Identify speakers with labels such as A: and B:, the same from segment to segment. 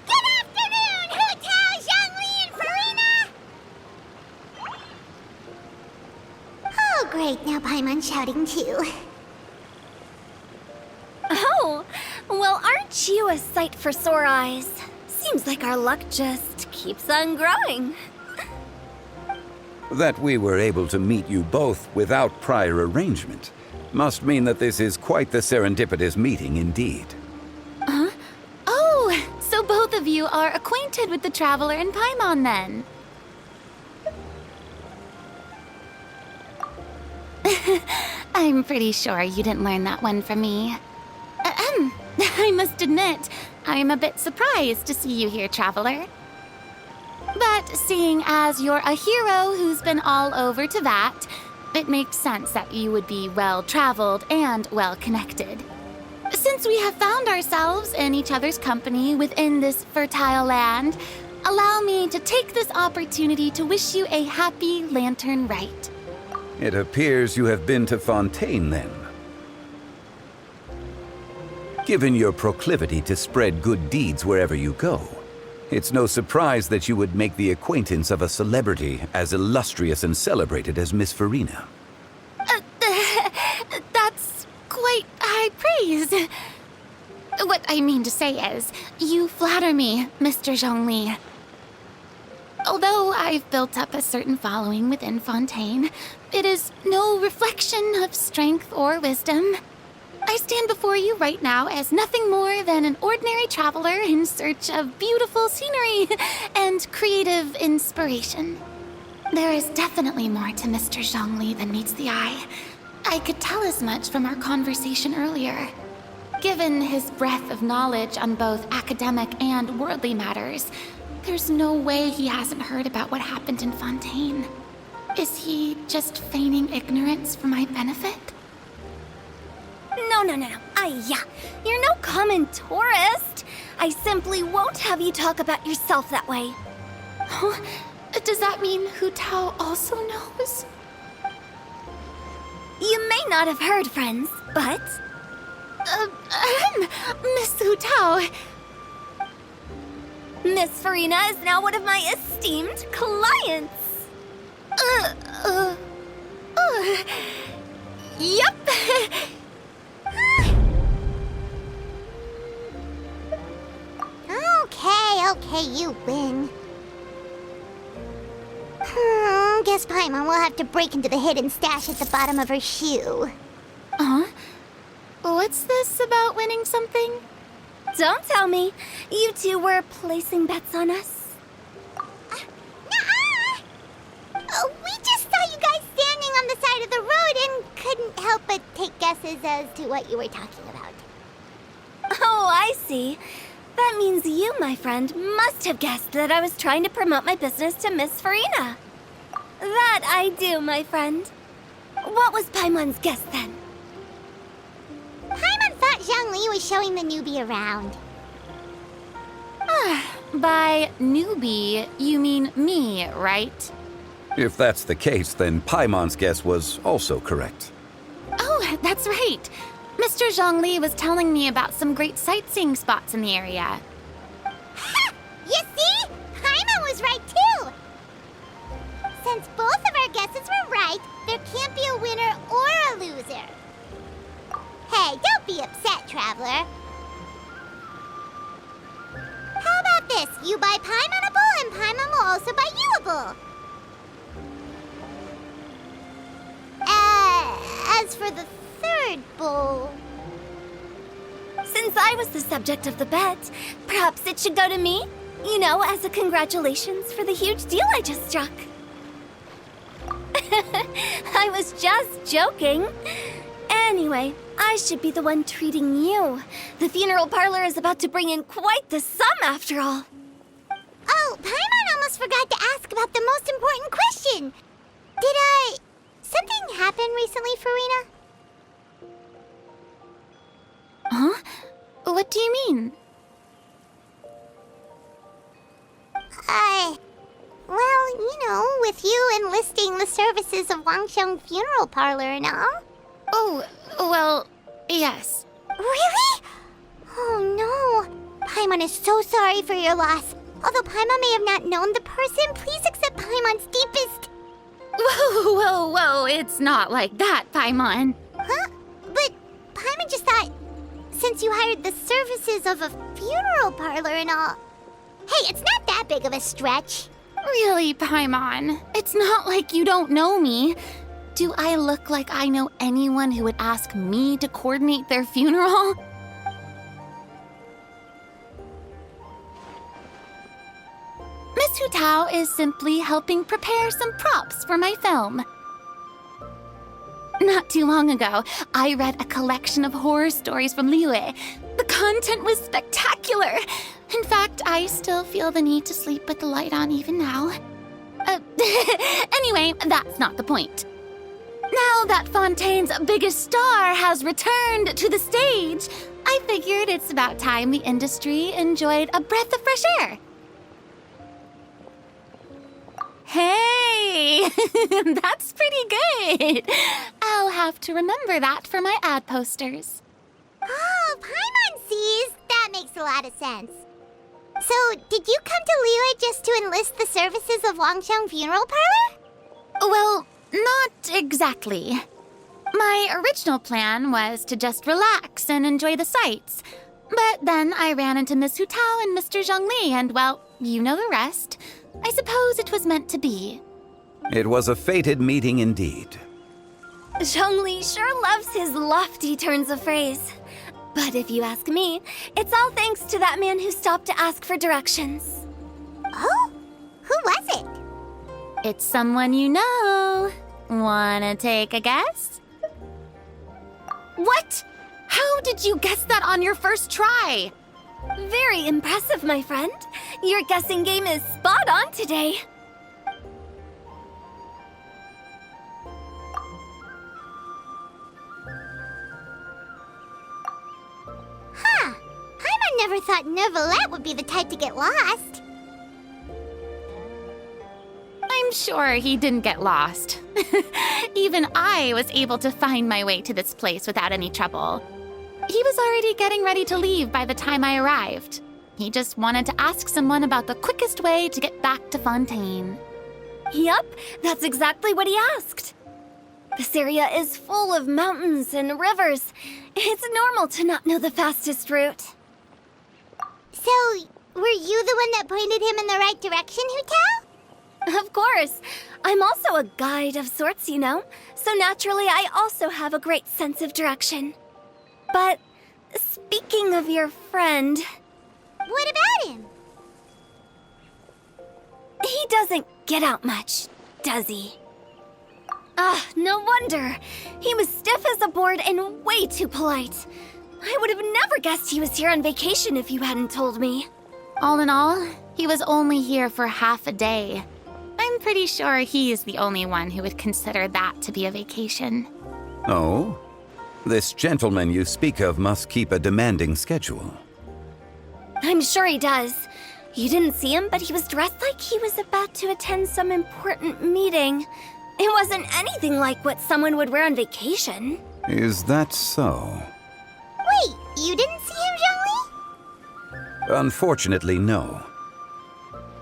A: Good afternoon, Hutao, Zhongli, and Furina! Oh, great. Now Paimon's shouting too.
B: Oh, well, aren't you a sight for sore eyes? Seems like our luck just keeps on growing.
C: That we were able to meet you both without prior arrangement must mean that this is quite the serendipitous meeting indeed.
D: Huh? Oh, so both of you are acquainted with the Traveler and Paimon then? I'm pretty sure you didn't learn that one from me. I must admit, I'm a bit surprised to see you here, Traveler. But seeing as you're a hero who's been all over Teyvat, it makes sense that you would be well-traveled and well-connected. Since we have found ourselves in each other's company within this fertile land, allow me to take this opportunity to wish you a happy Lantern Rite.
C: It appears you have been to Fontaine then. Given your proclivity to spread good deeds wherever you go, it's no surprise that you would make the acquaintance of a celebrity as illustrious and celebrated as Miss Furina.
D: That's quite high praise. What I mean to say is, you flatter me, Mr. Zhongli. Although I've built up a certain following within Fontaine, it is no reflection of strength or wisdom. I stand before you right now as nothing more than an ordinary traveler in search of beautiful scenery and creative inspiration. There is definitely more to Mr. Zhongli than meets the eye. I could tell as much from our conversation earlier. Given his breadth of knowledge on both academic and worldly matters, there's no way he hasn't heard about what happened in Fontaine. Is he just feigning ignorance for my benefit?
B: No. You're no common tourist. I simply won't have you talk about yourself that way.
D: Huh? Does that mean Hu Tao also knows?
B: You may not have heard, friends, but...
D: Miss Hu Tao.
B: Miss Furina is now one of my esteemed clients. Yep.
A: Okay, you win. Guess Paimon will have to break into the hidden stash at the bottom of her shoe.
D: Huh? What's this about winning something?
B: Don't tell me. You two were placing bets on us.
A: Nuh-uh! We just saw you guys standing on the side of the road and couldn't help but take guesses as to what you were talking about.
B: Oh, I see. That means you, my friend, must have guessed that I was trying to promote my business to Miss Furina. That I do, my friend. What was Paimon's guess then?
A: Paimon thought Zhongli was showing the newbie around.
D: By newbie, you mean me, right?
C: If that's the case, then Paimon's guess was also correct.
D: Oh, that's right. Mr. Zhongli was telling me about some great sightseeing spots in the area.
A: Ha! You see? Paimon was right too! Since both of our guesses were right, there can't be a winner or a loser. Hey, don't be upset, Traveler. How about this? You buy Paimon a bowl, and Paimon will also buy you a bowl. As for the third bowl...
B: Since I was the subject of the bet, perhaps it should go to me? You know, as a congratulations for the huge deal I just struck. I was just joking. Anyway, I should be the one treating you. The funeral parlor is about to bring in quite the sum after all.
A: Oh, Paimon almost forgot to ask about the most important question. Something happen recently, Furina?
D: Huh? What do you mean?
A: Well, you know, with you enlisting the services of Wangsheng Funeral Parlor and all.
D: Oh, well, Yes.
A: Really? Oh no. Paimon is so sorry for your loss. Although Paimon may have not known the person, please accept Paimon's deepest...
D: Whoa, whoa, whoa, it's not like that, Paimon.
A: Huh? But Paimon just thought, since you hired the services of a funeral parlor and all... Hey, it's not that big of a stretch.
D: Really, Paimon? It's not like you don't know me. Do I look like I know anyone who would ask me to coordinate their funeral? Miss Hu Tao is simply helping prepare some props for my film. Not too long ago, I read a collection of horror stories from Liyue. The content was spectacular. In fact, I still feel the need to sleep with the light on even now. Anyway, that's not the point. Now that Fontaine's biggest star has returned to the stage, I figured it's about time the industry enjoyed a breath of fresh air. Hey, that's pretty good. I'll have to remember that for my ad posters.
A: Oh, Paimon sees. That makes a lot of sense. So, did you come to Liyue just to enlist the services of Longxiang Funeral Parlor?
D: Well, not exactly. My original plan was to just relax and enjoy the sights. But then I ran into Miss Hu Tao and Mr. Zhongli, and well, you know the rest. I suppose it was meant to be.
C: It was a fated meeting indeed.
B: Zhongli sure loves his lofty turns of phrase. But if you ask me, it's all thanks to that man who stopped to ask for directions.
A: Oh? Who was it?
D: It's someone you know. Wanna take a guess? What? How did you guess that on your first try?
B: Very impressive, my friend. Your guessing game is spot on today.
A: Huh. Paimon never thought Neuvillette would be the type to get lost.
D: I'm sure he didn't get lost. Even I was able to find my way to this place without any trouble. He was already getting ready to leave by the time I arrived. He just wanted to ask someone about the quickest way to get back to Fontaine.
B: Yup, that's exactly what he asked. This area is full of mountains and rivers. It's normal to not know the fastest route.
A: So, were you the one that pointed him in the right direction, Hu Tao?
B: Of course. I'm also a guide of sorts, you know. So naturally, I also have a great sense of direction. But speaking of your friend...
A: What about him?
B: He doesn't get out much, does he? Ah, no wonder. He was stiff as a board and way too polite. I would have never guessed he was here on vacation if you hadn't told me.
D: All in all, he was only here for half a day. I'm pretty sure he's the only one who would consider that to be a vacation.
C: Oh? This gentleman you speak of must keep a demanding schedule.
B: I'm sure he does. You didn't see him, but he was dressed like he was about to attend some important meeting. It wasn't anything like what someone would wear on vacation.
C: Is that so?
A: Wait, you didn't see him, Zhongli?
C: Unfortunately, no.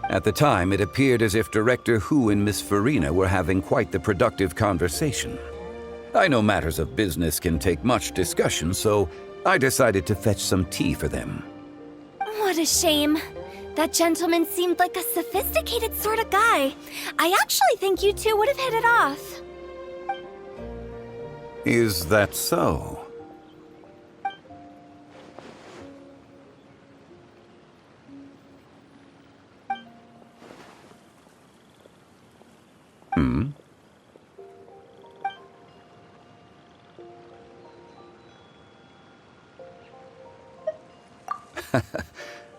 C: At the time, it appeared as if Director Hu and Miss Furina were having quite the productive conversation. I know matters of business can take much discussion, so I decided to fetch some tea for them.
B: What a shame. That gentleman seemed like a sophisticated sort of guy. I actually think you two would have hit it off.
C: Is that so? Hmm?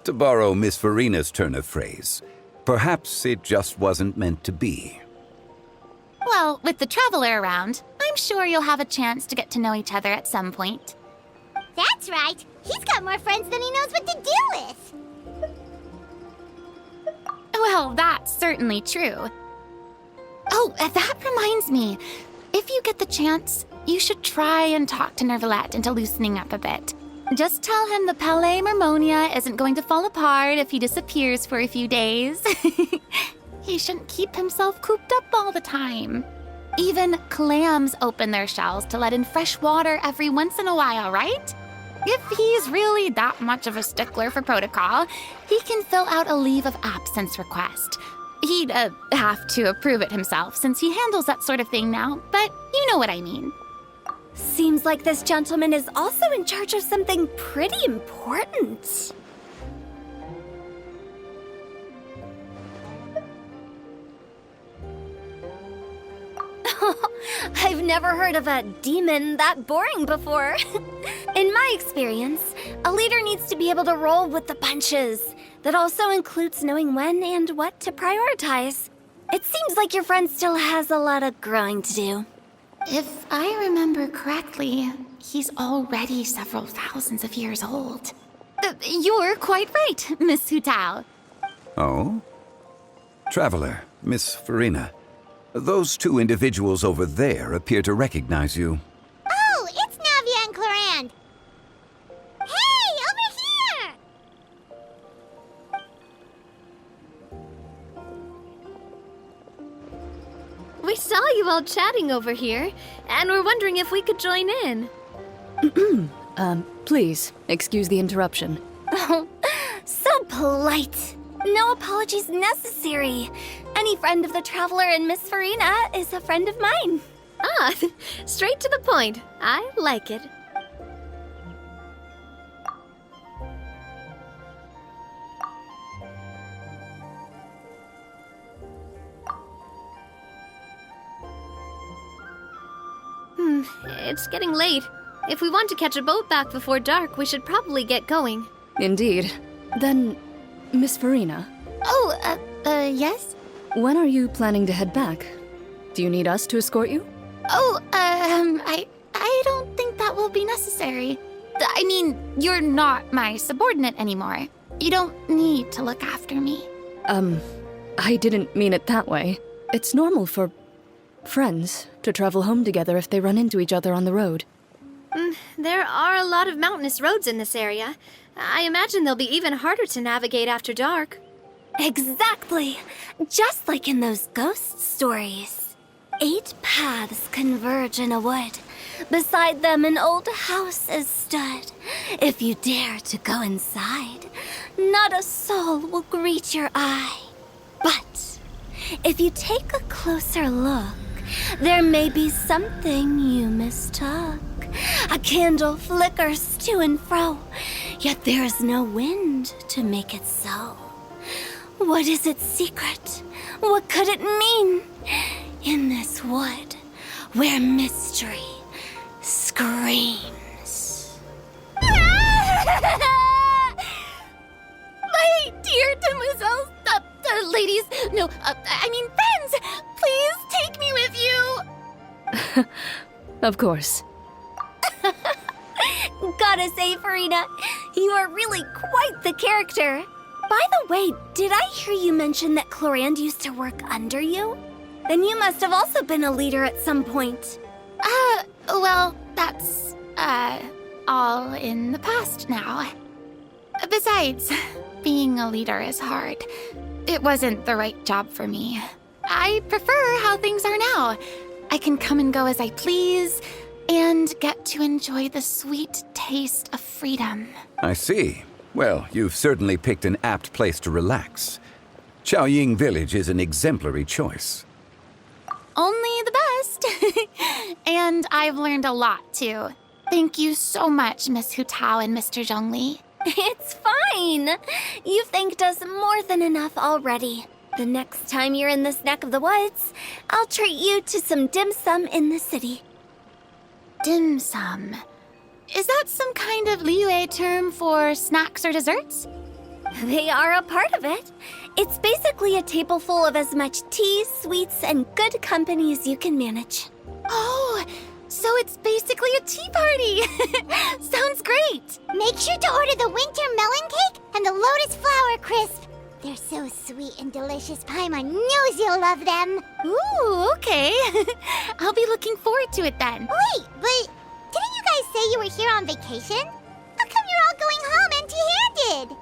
C: To borrow Miss Furina's turn of phrase, perhaps it just wasn't meant to be.
D: Well, with the traveler around, I'm sure you'll have a chance to get to know each other at some point.
A: That's right. He's got more friends than he knows what to do with.
D: Well, that's certainly true. Oh, that reminds me. If you get the chance, you should try and talk to Nervalette into loosening up a bit. Just tell him the Palais Mermonia isn't going to fall apart if he disappears for a few days. He shouldn't keep himself cooped up all the time. Even clams open their shells to let in fresh water every once in a while, right? If he's really that much of a stickler for protocol, he can fill out a leave of absence request. He'd have to approve it himself since he handles that sort of thing now, but you know what I mean.
B: Seems like this gentleman is also in charge of something pretty important. I've never heard of a demon that boring before. In my experience, a leader needs to be able to roll with the punches. That also includes knowing when and what to prioritize. It seems like your friend still has a lot of growing to do.
D: If I remember correctly, he's already several thousands of years old. You're quite right, Miss Hutao.
C: Oh? Traveler, Miss Furina. Those two individuals over there appear to recognize you.
A: Oh, it's Navia and Clarand. Hey, over here!
E: We saw you all chatting over here, and we're wondering if we could join in.
F: Please, excuse the interruption.
B: Oh, so polite. No apologies necessary. Any friend of the Traveler and Miss Furina is a friend of mine.
E: Ah, straight to the point. I like it. It's getting late. If we want to catch a boat back before dark, we should probably get going.
F: Indeed. Then, Miss Furina,
D: Oh, yes?
F: when are you planning to head back? Do you need us to escort you?
D: Oh, I don't think that will be necessary. I mean, you're not my subordinate anymore. You don't need to look after me.
F: I didn't mean it that way. It's normal for friends to travel home together if they run into each other on the road.
E: There are a lot of mountainous roads in this area. I imagine they'll be even harder to navigate after dark.
B: Exactly. Just like in those ghost stories. 8 paths converge in a wood. Beside them an old house is stood. If you dare to go inside, not a soul will greet your eye. But if you take a closer look, there may be something you mistook. A candle flickers to and fro, yet there is no wind to make it so. What is its secret? What could it mean? In this wood, where mystery screams.
D: My dear demoiselles, ladies, no, I mean friends, please take me with you.
F: Of course.
B: Gotta say, Furina, you are really quite the character. By the way, did I hear you mention that Clarand used to work under you? Then you must have also been a leader at some point.
D: Well, that's, all in the past now. Besides, being a leader is hard. It wasn't the right job for me. I prefer how things are now. I can come and go as I please, and get to enjoy the sweet taste of freedom.
C: I see. Well, you've certainly picked an apt place to relax. Chaoying Village is an exemplary choice.
D: Only the best. And I've learned a lot, too. Thank you so much, Miss Hutao and Mr. Zhongli.
B: It's fine. You've thanked us more than enough already. The next time you're in this neck of the woods, I'll treat you to some dim sum in the city.
D: Dim sum. Is that some kind of Liyue term for snacks or desserts?
B: They are a part of it. It's basically a table full of as much tea, sweets, and good company as you can manage.
D: Oh, so it's basically a tea party. Sounds great.
A: Make sure to order the winter melon cake and the lotus flower crisp. They're so sweet and delicious. Paimon knows you'll love them.
D: Ooh, okay. I'll be looking forward to it then.
A: Wait, but didn't you guys say you were here on vacation? How come you're all going home empty-handed?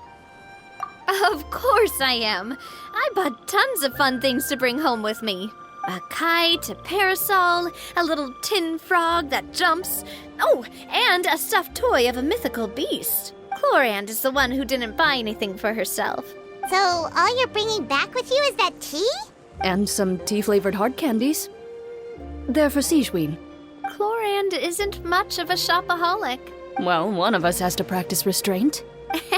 E: Of course I am. I bought tons of fun things to bring home with me. A kite, a parasol, a little tin frog that jumps. Oh, and a stuffed toy of a mythical beast. Chlorand is the one who didn't buy anything for herself.
A: So all you're bringing back with you is that tea?
F: And some tea-flavored hard candies. They're for Sigewin.
E: Chlorand isn't much of a shopaholic.
F: Well, one of us has to practice restraint.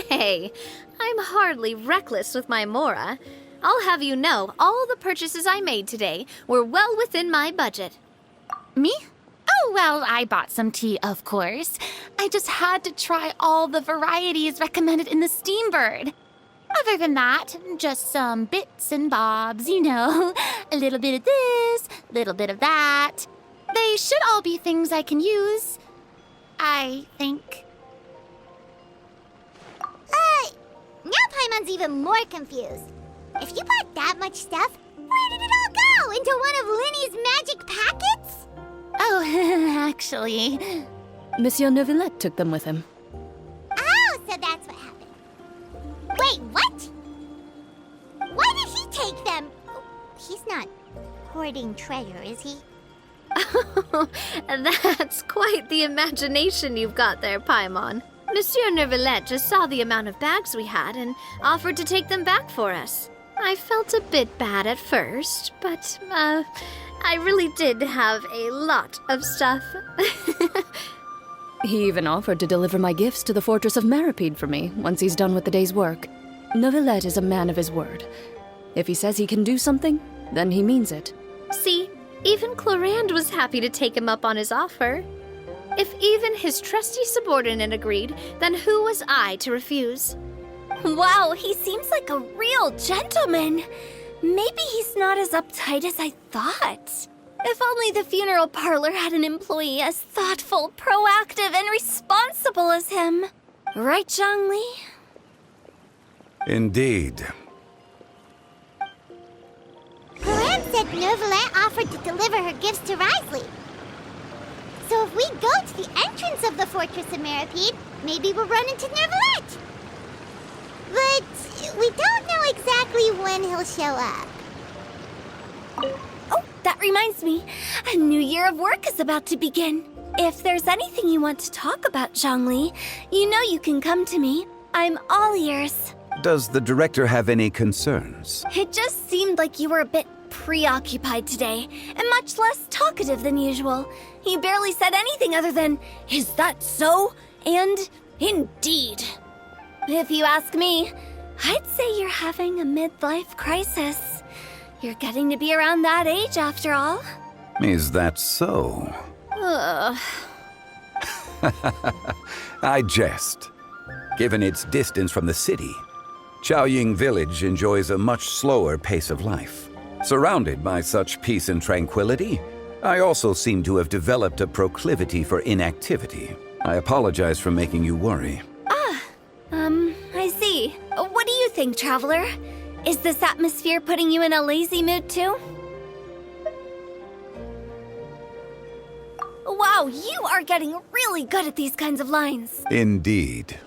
E: Hey, I'm hardly reckless with my Mora. I'll have you know, all the purchases I made today were well within my budget.
D: Me? Oh, well, I bought some tea, of course. I just had to try all the varieties recommended in the Steambird. Other than that, just some bits and bobs, you know. A little bit of this, a little bit of that. They should all be things I can use, I think.
A: Now Paimon's even more confused. If you bought that much stuff, where did it all go? Into one of Linny's magic packets?
D: Oh, actually...
F: Monsieur Neuvillette took them with him.
A: Oh, so that's what happened. Wait, what? Why did he take them? He's not hoarding treasure, is he?
E: That's quite the imagination you've got there, Paimon. Monsieur Neuvillette just saw the amount of bags we had and offered to take them back for us. I felt a bit bad at first, but, I really did have a lot of stuff.
F: He even offered to deliver my gifts to the Fortress of Maripede for me once he's done with the day's work. Neuvillette is a man of his word. If he says he can do something, then he means it.
E: See, even Chlorand was happy to take him up on his offer. If even his trusty subordinate agreed, then who was I to refuse?
B: Wow, he seems like a real gentleman. Maybe he's not as uptight as I thought. If only the funeral parlor had an employee as thoughtful, proactive, and responsible as him. Right, Zhongli?
C: Indeed.
A: Chlorand said Neuvillette offered to deliver her gifts to Risley. So if we go to the entrance of the Fortress of Maripede, maybe we'll run into Neuvillette. But we don't know exactly when he'll show up.
B: Oh, that reminds me. A new year of work is about to begin. If there's anything you want to talk about, Zhongli, you know you can come to me. I'm all ears.
C: Does the director have any concerns?
B: It just seemed like you were a bit preoccupied today, and much less talkative than usual. He barely said anything other than, "Is that so?" and "Indeed." If you ask me, I'd say you're having a midlife crisis. You're getting to be around that age after all.
C: Is that so?
E: Ugh.
C: I jest. Given its distance from the city, Chaoying Village enjoys a much slower pace of life. Surrounded by such peace and tranquility, I also seem to have developed a proclivity for inactivity. I apologize for making you worry.
B: I see. What do you think, Traveler? Is this atmosphere putting you in a lazy mood too? Wow, you are getting really good at these kinds of lines.
C: Indeed.